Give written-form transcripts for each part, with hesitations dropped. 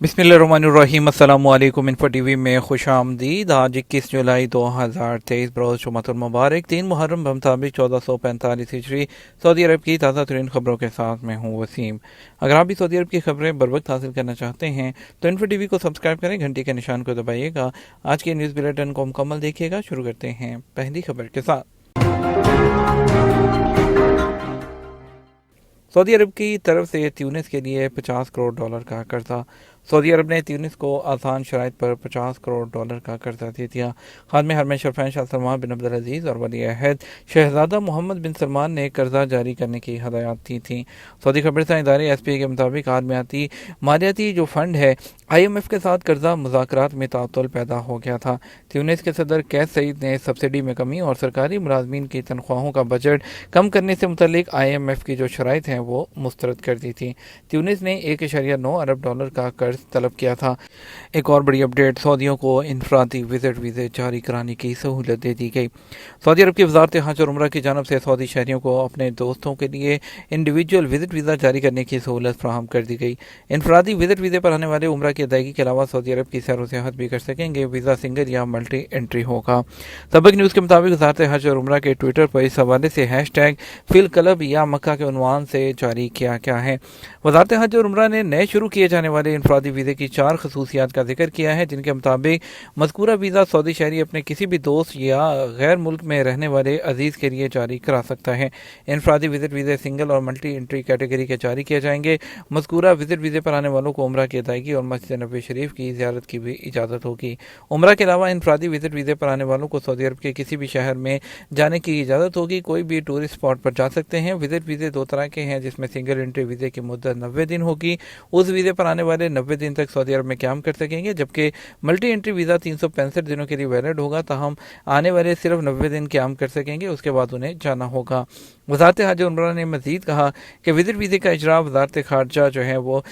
बिस्मिल्लाहिर्रहमानिर्रहीम। अस्सलामुअलैकुम। Info TV में खुश आमदीद। आज 21 जुलाई 2023 बरोज़ जुमातुल मुबारक 3 मुहर्रम बमताबिक 1445 हिजरी सऊदी अरब की ताज़ा तरीन खबरों के साथ मैं हूँ वसीम। अगर आप भी सऊदी अरब की खबरें बर वक्त हासिल करना चाहते हैं तो इन्फो टीवी को सब्सक्राइब करें, घंटी के निशान को दबाइएगा। आज के न्यूज़ बुलेटिन को मुकम्मल देखिएगा। शुरू करते हैं पहली खबर के साथ। सऊदी अरब की तरफ से ट्यूनिस के लिए $50 करोड़ का कर्जा। सऊदी अरब ने ट्यूनिस को आसान शराइत पर $50 करोड़ का कर्जा दे दिया। खादम हरम शरफैन शाह सलमान बिन अब्दुल अजीज़ और वली अहद शहजादा मोहम्मद बिन सलमान ने कर्जा जारी करने की हदायत दी थी। सऊदी खबरसां इदारे SPA के मुताबिक मालियाती जो फंड है IMF के साथ कर्जा मुज़ाकरात में तातुल पैदा हो गया था। ट्यूनिस के सदर कैस सईद ने सब्सिडी में कमी और सरकारी मुलाजमीन की तनख्वाहों का बजट कम करने से मुतल्लिक IMF की जो शराइत हैं वो मुस्तरद कर दी थी। ट्यूनिस ने $1.9 अरब का कर्ज तलब किया था। एक और बड़ी अपडेट, सऊदियों को इनफरादी विजिट वीज़े जारी कराने की सहूलत दे दी गई। सऊदी अरब की वजारत हज और उम्रा की जानब से सऊदी शहरियों को अपने दोस्तों के लिए इंडिविजुअल विजिट वीज़ा जारी करने की सहूलत फराहम कर दी गई। इनफरादी विजिट वीज़े पर आने वाले उम्रा की अदायगी के अलावा सऊदी अरब की सैर व सियाहत भी कर सकेंगे। वीज़ा सिंगल या मल्टी एंट्री होगा। सबक न्यूज़ के मुताबिक वजारत हज और उम्रा के ट्विटर पर इस हवाले से हैशटैग फिल क्लब या मक्का के उन्वान से जारी किया गया है। वजारत हज और उम्रा ने नए शुरू किए जाने वाले इनफरादी वीज़े की 4 खसूसियात का जिक्र किया है, जिनके मुताबिक मज़कूरा वीज़ा सऊदी शहरी अपने किसी भी दोस्त या गैर मुल्क में रहने वाले अजीज़ के लिए जारी करा सकता है। इनफरादी विजिट वीज़े सिंगल और मल्टी एंट्री कैटेगरी के जारी किए जाएंगे। मज़कूरा विजिट वीज़े पर आने वालों को उम्रा की अदायगी और मस्जिद नबी शरीफ की ज़ियारत की भी इजाज़त होगी। उम्रा के अलावा इनफरादी विजिट वीज़े पर आने वालों को सऊदी अरब के किसी भी शहर में जाने की इजाज़त होगी। कोई भी टूरिस्ट स्पॉट पर जा सकते हैं। विजिट वीज़े 2 तरह के हैं, जिसमें सिंगल एंट्री वीज़े की मुद्दत 90 दिन होगी। उस वीज़े पर आने वाले 90 दिन तक सऊदी अरब में क़याम कर सकेंगे, जबकि मल्टी एंट्री वीज़ा 365 दिनों के लिए वैलिड होगा। ताहम आने वाले सिर्फ 90 दिन क़याम कर सकेंगे, उसके बाद उन्हें जाना होगा। वज़ारत हज और उम्रा ने मज़ीद कहा कि विजिट वीज़े का इजरा वज़ारत ख़ारजा जो है वो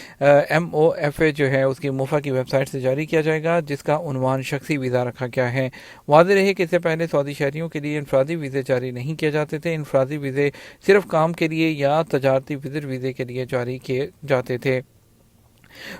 MOFA जो है उसकी मुफा की वेबसाइट से जारी किया जाएगा, जिसका उन्वान शख्सी वीज़ा रखा गया है। वाज़ेह रहे कि इससे पहले सऊदी शहरियों के लिए इनफरादी वीज़े जारी नहीं किए जाते थे। इनफरादी वीज़े सिर्फ काम के लिए या तजारती विजिट वीज़े के लिए जारी किए जाते थे।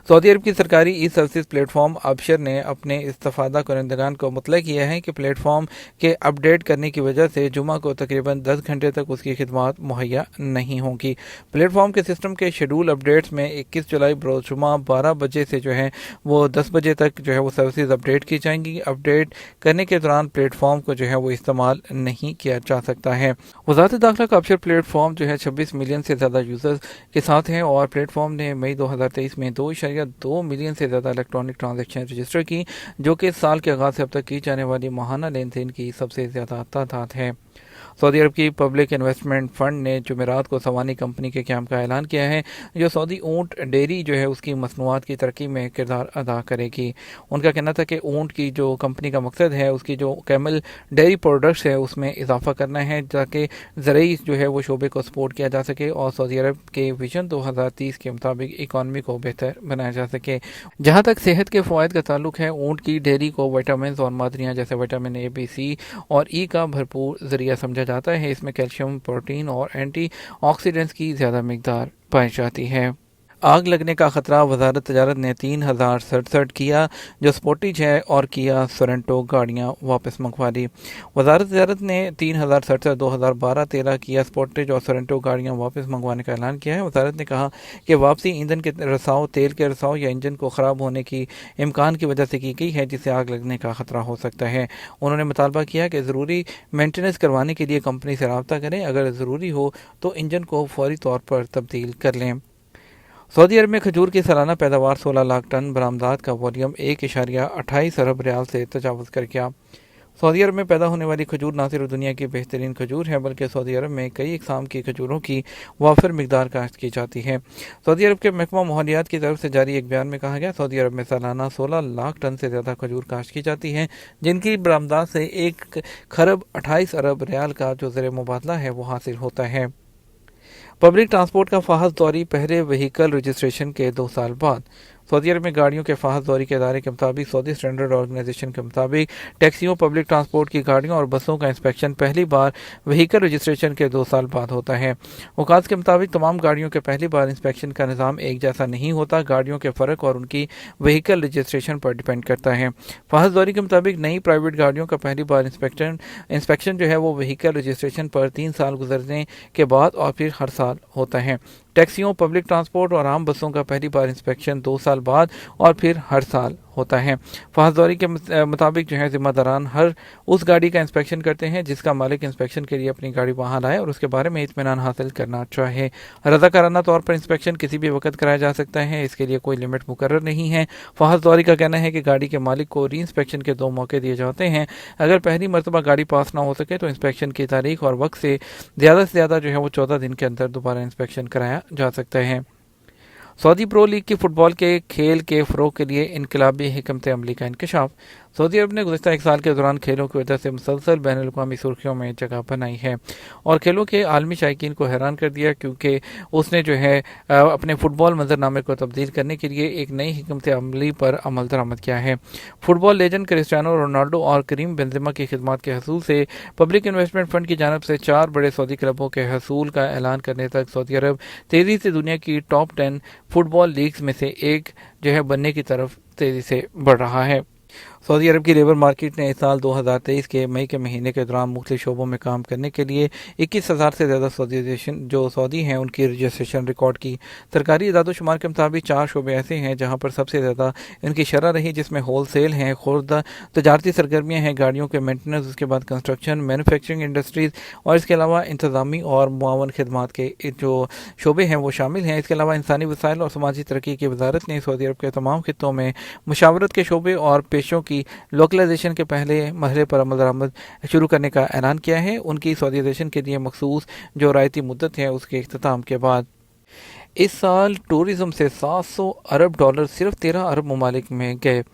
सऊदी अरब की सरकारी ई सर्विस प्लेटफॉर्म अबशर ने अपने इस्तफादा करंदगान को मुतला किया है कि प्लेटफॉर्म के अपडेट करने की वजह से जुमा को तकरीबन 10 घंटे तक उसकी खिदमत मुहैया नहीं होंगी। प्लेटफॉर्म के सिस्टम के शेड्यूल अपडेट्स में 21 जुलाई बरोज़ जुमा 12 बजे से जो है वो 10 बजे तक जो है वो सर्विसेज अपडेट की जाएंगी। अपडेट करने के दौरान प्लेटफॉर्म को जो है वो इस्तेमाल नहीं किया जा सकता है। वज़ारत दाखिला का अबशर प्लेटफॉर्म जो है 26 मिलियन से ज़्यादा यूज़र्स के साथ है और प्लेटफॉर्म ने मई 2023 में 2.2 मिलियन से ज़्यादा इलेक्ट्रॉनिक ट्रांजैक्शन रजिस्टर की, जो कि इस साल के आगाज़ से अब तक की जाने वाली माहाना लेन देन की सबसे ज़्यादा तादाद है। सऊदी अरब की पब्लिक इन्वेस्टमेंट फ़ंड ने जुमेरात को सवानी कंपनी के क़याम का ऐलान किया है, जो सऊदी ऊँट डेयरी जो है उसकी मसनूआत की तरक्की में किरदार अदा करेगी। उनका कहना था कि ऊँट की जो कंपनी का मकसद है उसकी जो कैमल डेयरी प्रोडक्ट्स है उसमें इजाफा करना है, ताकि ज़रूरी जो है वो शोबे को सपोर्ट किया जा सके और सऊदी अरब के विजन 2030 के मुताबिक इकॉनमी को बेहतर बनाया जा सके। जहाँ तक सेहत के फ़वाइद का ताल्लुक है, ऊँट की डेयरी को विटामिन और मादनियाँ जैसे विटामिन A, B, C और E का भरपूर ज़रिया समझा जाता है। इसमें कैल्शियम, प्रोटीन और एंटी ऑक्सीडेंट्स की ज़्यादा मिकदार पाई जाती है। आग लगने का खतरा, वजारत तजारत ने 3067 किया जो स्पोर्टिज है और किया सोरेंटो गाड़ियाँ वापस मंगवा ली। वजारत तजारत ने 3067 2012-13 किया स्पोर्टिज और सोरेंटो गाड़ियाँ वापस मंगवाने का ऐलान किया है। वजारत ने कहा कि वापसी ईंधन के रसाव, तेल के रसाव या इंजन को ख़राब होने की इम्कान की वजह से की गई है, जिससे आग लगने का खतरा हो सकता है। उन्होंने मुतालबा किया कि ज़रूरी मेंटेनेंस करवाने के लिए कंपनी से रब्ता करें, अगर ज़रूरी हो तो इंजन को फौरी तौर पर तब्दील कर लें। सऊदी अरब में खजूर की सालाना पैदावार 16 लाख टन, बरामदात का वॉल्यूम 1.28 अरब रियाल से तजावज़ कर गया। सऊदी अरब में पैदा होने वाली खजूर न सिर्फ दुनिया की बेहतरीन खजूर है, बल्कि सऊदी अरब में कई इकसाम की खजूरों की वाफिर मिकदार काश्त की जाती है। सऊदी अरब के महकमा माहौलियात की तरफ से जारी एक बयान में कहा गया, सऊदी अरब में सालाना 16 लाख टन से ज़्यादा खजूर काश्त की जाती है, जिनकी बरामदात से 1.28 अरब रियाल का जो ज़र मुबादला है वो हासिल होता है। पब्लिक ट्रांसपोर्ट का फाहश दौरी पहले व्हीकल रजिस्ट्रेशन के 2 साल बाद। सऊदी अरब में गाड़ियों के फाहश दौरी के इदारे के मुताबिक सऊदी स्टैंडर्ड ऑर्गेनाइजेशन के मुताबिक टैक्सियों, पब्लिक ट्रांसपोर्ट की गाड़ियों और बसों का इंस्पेक्शन पहली बार व्हीकल रजिस्ट्रेशन के 2 साल बाद होता है। औकात के मुताबिक तमाम गाड़ियों के पहली बार इंस्पेक्शन का निज़ाम एक जैसा नहीं होता। गाड़ियों के फ़र्क और उनकी व्हीकल रजिस्ट्रेशन पर डिपेंड करता है। फाहश दौरी के मुताबिक नई प्राइवेट गाड़ियों का पहली बार इंस्पेक्शन जो है वो व्हीकल रजिस्ट्रेशन पर 3 साल गुजरने के बाद और फिर हर साल होता है। टैक्सियों, पब्लिक ट्रांसपोर्ट और आम बसों का पहली बार इंस्पेक्शन 2 साल बाद और फिर हर साल होता है। फाहश दौरी के मुताबिक जो है जिम्मेदारान हर उस गाड़ी का इंस्पेक्शन करते हैं जिसका मालिक इंस्पेक्शन के लिए अपनी गाड़ी वहां लाए और उसके बारे में इत्मीनान हासिल करना चाहे। रज़ाकाराना तौर पर इंस्पेक्शन किसी भी वक्त कराया जा सकता है, इसके लिए कोई लिमिट मुकर्रर नहीं है। फाहश दौरी का कहना है कि गाड़ी के मालिक को री इंस्पेक्शन के 2 मौके दिए जाते हैं। अगर पहली मरतबा गाड़ी पास ना हो सके तो इंस्पेक्शन की तारीख और वक्त से ज़्यादा जो है वो 14 दिन के अंदर दोबारा इंस्पेक्शन कराया जा सकता है। सऊदी प्रो लीग की फुटबॉल के खेल के फ़रोग़ के लिए इनकलाबी हिकमत अमली का इंकशाफ। सऊदी अरब ने गुज़श्ता 1 साल के दौरान खेलों की वजह से मुसलसल बैनुल अक़वामी सुर्खियों में जगह बनाई है और खेलों के आलमी शायकीन को हैरान कर दिया, क्योंकि उसने जो है अपने फ़ुटबॉल मंजरनामे को तब्दील करने के लिए एक नई हिकमत अमली पर अमल दरामद किया है। फुटबॉल लेजेंड क्रिस्टियानो रोनाल्डो और करीम बेंज़ेमा की खिदमत के हसूल से पब्लिक इन्वेस्टमेंट फ़ंड की जानिब से 4 बड़े सऊदी क्लबों के हसूल का ऐलान करने तक सऊदी अरब तेज़ी से दुनिया की टॉप 10 फुटबॉल लीग्स में से एक जो है बनने की तरफ तेज़ी से बढ़ रहा है। सऊदी अरब की लेबर मार्केट ने इस साल 2023 के मई के महीने के दौरान मुख्तलिफ शोबों में काम करने के लिए 21,000 से ज़्यादा सऊदी हैं उनकी रजिस्ट्रेशन रिकॉर्ड की। सरकारी इदादोशुमार के मुताबिक 4 शोबे ऐसे हैं जहां पर सबसे ज़्यादा इनकी शरह रही, जिसमें होल सेल हैं, खुर्दा तजारती सरगर्मियाँ हैं, गाड़ियों के मेंटेनेंस, उसके बाद कंस्ट्रक्शन, मैन्युफैक्चरिंग इंडस्ट्रीज़ और इसके अलावा इंतज़ामी और मुआवन खिदमात के जो शोबे हैं वो शामिल हैं। इसके अलावा इंसानी वसाइल और समाजी तरक्की की वजारत ने सऊदी अरब के तमाम खित्तों में मुशावरत के शोबे और पेशों की लोकलाइजेशन के पहले मरहले पर अमल दरामद शुरू करने का ऐलान किया है। उनकी सऊदीजाइजेशन के लिए मखसूस जो रायती मुद्दत है उसके इख्तिताम के बाद इस साल टूरिज्म से $700 अरब सिर्फ 13 अरब ममालिक में गए।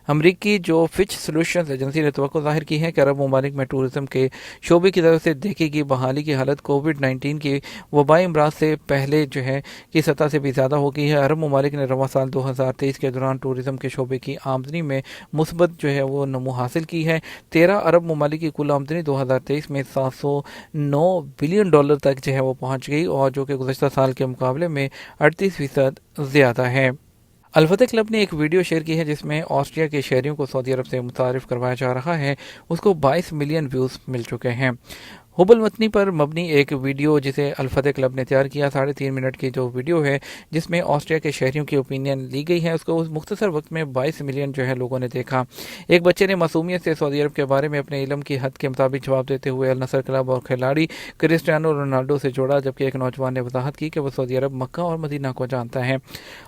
अमरीकी जो फिच सोल्यूशंस एजेंसी ने तवक्को ज़ाहिर की है कि अरब ममालिक में टूरिज्म के शोबे की तरफ से देखी गई बहाली की हालत कोविड-19 की वबाई अमराज से पहले जो है की सतह से भी ज़्यादा हो गई है। अरब ममालिक ने रवा साल 2023 के दौरान टूरिज्म के शोबे की आमदनी में मुस्बत जो है वो नमू हासिल की है। 13 अरब ममालिक की कुल आमदनी 2023 में $709 बिलियन तक जो है वो पहुँच गई और जो कि गुज़श्ता साल के मुकाबले में 38% ज़्यादा है। अल-फतह क्लब ने एक वीडियो शेयर की है जिसमें ऑस्ट्रिया के शहरियों को सऊदी अरब से मुतारिफ करवाया जा रहा है। उसको 22 मिलियन व्यूज़ मिल चुके हैं। हुबल मतनी पर मबनी एक वीडियो जिसे अल-फतह क्लब ने तैयार किया, 3.5 मिनट की जो वीडियो है जिसमें ऑस्ट्रिया के शहरियों की ओपिनियन ली गई है, उसको उस मुख्तसर वक्त में 22 मिलियन जो है लोगों ने देखा। एक बच्चे ने मासूमियत से सऊदी अरब के बारे में अपने इल्म की हद के मुताबिक जवाब देते हुए अल नसर क्लब और खिलाड़ी क्रिस्टियानो रोनाल्डो से जोड़ा, जबकि एक नौजवान ने वजाहत की कि वह सऊदी अरब, मक्का और मदीना को जानता है।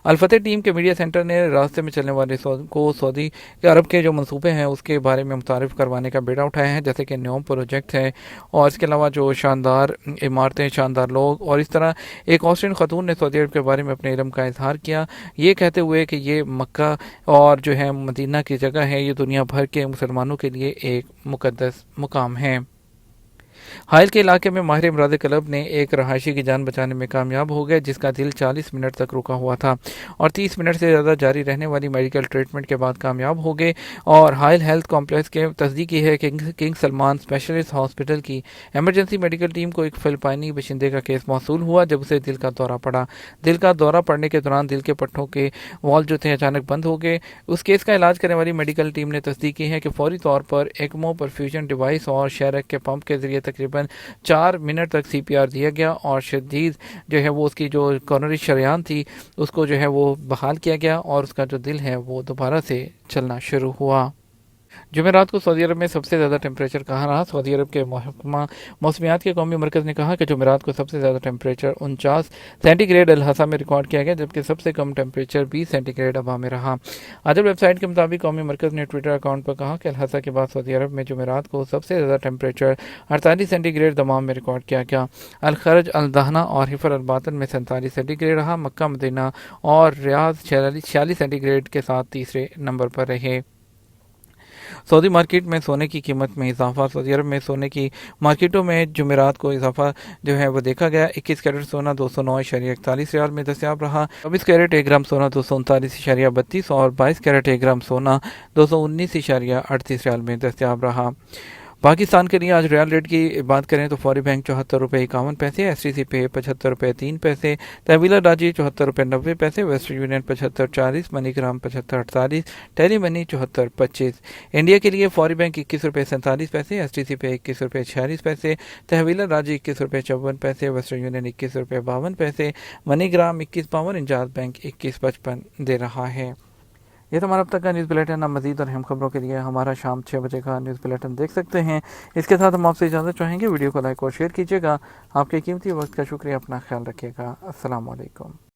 अल-फतह टीम के मीडिया सेंटर ने रास्ते में चलने वाले को सऊदी अरब के जो मनसूबे हैं उसके बारे में मुतारिफ करवाने का बेड़ा उठाया है, जैसे कि न्योम प्रोजेक्ट है और इसके अलावा जो शानदार इमारतें, शानदार लोग। और इस तरह एक ऑस्ट्रियन खातून ने सऊदी अरब के बारे में अपने इल्म का इजहार किया, ये कहते हुए कि ये मक्का और जो है मदीना की जगह है, ये दुनिया भर के मुसलमानों के लिए एक मुकद्दस मुकाम है। हाइल के इलाके में माहिर इमराद क्लब ने एक रहायशी की जान बचाने में कामयाब हो गए, जिसका दिल 40 मिनट तक रुका हुआ था और 30 मिनट से ज़्यादा जारी रहने वाली मेडिकल ट्रीटमेंट के बाद कामयाब हो गए। और हाइल हेल्थ कॉम्प्लेक्स के तस्दीक की है कि किंग सलमान स्पेशलिस्ट हॉस्पिटल की एमरजेंसी मेडिकल टीम को एक फिलिपाइनी बशिंदे का केस मौसूल हुआ जब उसे दिल का दौरा पड़ा। दिल का दौरा पड़ने के दौरान दिल के पट्टों के वॉल जो थे अचानक बंद हो गए। उस केस का इलाज करने वाली मेडिकल टीम ने तस्दीक की है कि फौरी तौर पर एक्मो, परफ्यूजन डिवाइस और शेरक के पंप के जरिए तकरीबन 4 मिनट तक CPR दिया गया और शदीद जो है वो उसकी जो कॉर्नरी शरेयान थी उसको जो है वो बहाल किया गया और उसका जो दिल है वो दोबारा से चलना शुरू हुआ। जुमेरात को सऊदी अरब में सबसे ज़्यादा टेम्परेचर कहाँ रहा? सऊदी अरब के महकमा मौसमियात के कौमी मरकज़ ने कहा कि जुमेरात को सबसे ज़्यादा टेम्परेचर 49 सेंटीग्रेड अल-हसा में रिकॉर्ड किया गया, जबकि सबसे कम टेम्परेचर 20 सेंटीग्रेड अबा में रहा। अदल वेबसाइट के मुताबिक कौमी मरकज़ ने ट्विटर अकाउंट पर कहा कि अल-हसा के बाद सऊदी अरब में जुमेरात को सबसे ज़्यादा टेम्परेचर 48 सेंटीग्रेड दमाम में रिकॉर्ड किया गया। अल-खरज, अल-दहना और हिफर अल-बातन में 47 सेंटीग्रेड रहा। मक्का, मदीना और रियाद 46 सेंटीग्रेड के साथ तीसरे नंबर पर रहे। सऊदी मार्केट में सोने की कीमत में इजाफा। सऊदी अरब में सोने की मार्केटों में जुमेरात को इजाफा जो है वो देखा गया। 21 कैरेट सोना 209.41 रियाल में दस्तियाब रहा। 24 कैरेट 1 ग्राम सोना 239.32 और 22 कैरेट 1 ग्राम सोना 219.38 रियाल में दस्तियाब रहा। पाकिस्तान के लिए आज रियाल रेट की बात करें तो फौरी बैंक 74 रुपये 51 पैसे, STC पे 75 रुपये 3 पैसे, तहवीला राजी 74 रुपये 90 पैसे, Western Union 75.40, MoneyGram 75.48, Tele Money 74.25। India के लिए फौरी बैंक 21 रुपये 47 पैसे, STC पे 21 रुपये 46 पैसे, तहवीला राजी 21 रुपये 54 पैसे, वेस्टर्न यूनियन 21 रुपये 52 पैसे, मनीग्राम 21.52, इंजाज बैंक 21.55 दे रहा है। ये तो हमारा अब तक का न्यूज़ बुलेटिन। आप मज़ीद और अहम खबरों के लिए हमारा शाम 6 बजे का न्यूज़ बुलेटिन देख सकते हैं। इसके साथ हम आपसे इजाज़त चाहेंगे। वीडियो को लाइक और शेयर कीजिएगा। आपके कीमती वक्त का शुक्रिया। अपना ख्याल रखिएगा। अस्सलाम वालेकुम।